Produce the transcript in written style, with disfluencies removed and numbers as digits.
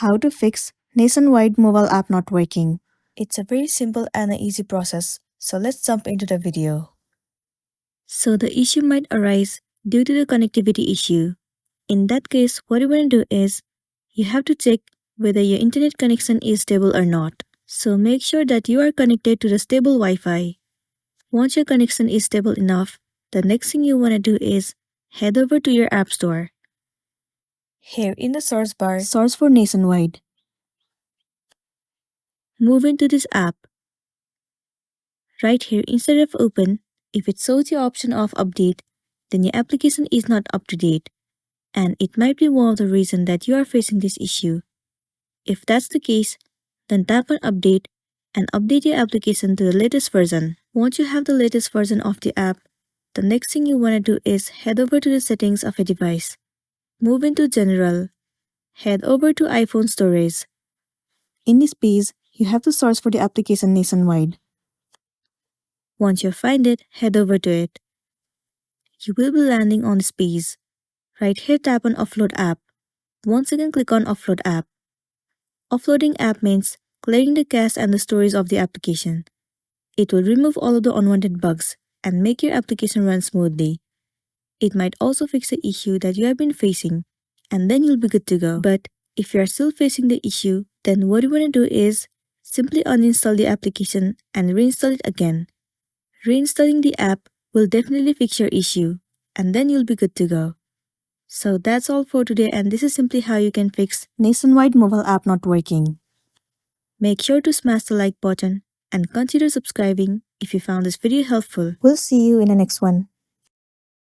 How to fix nationwide mobile app not working. It's a very simple and an easy process, so let's jump into the video. So the issue might arise due to the connectivity issue. In that case, what you want to do is, you have to check whether your internet connection is stable or not. So make sure that you are connected to the stable Wi-Fi. Once your connection is stable enough, the next thing you want to do is head over to your app store. Here in the source bar, search for Nationwide. Move into this app. Right here instead of open, if it shows the option of update, then your application is not up to date, and it might be one of the reasons that you are facing this issue. If that's the case, then tap on update and update your application to the latest version. Once you have the latest version of the app, the next thing you want to do is head over to the settings of a device. Move into General. Head over to iPhone Storage. In this page, you have to search for the application Nationwide. Once you find it, head over to it. You will be landing on this page. Right here, tap on Offload App. Once again, click on Offload App. Offloading app means clearing the cache and the storage of the application. It will remove all of the unwanted bugs and make your application run smoothly. It might also fix the issue that you have been facing, and then you'll be good to go. But if you are still facing the issue, then what you want to do is simply uninstall the application and reinstall it again. Reinstalling the app will definitely fix your issue, and then you'll be good to go. So that's all for today, and this is simply how you can fix Nationwide mobile app not working. Make sure to smash the like button and consider subscribing if you found this video helpful. We'll see you in the next one.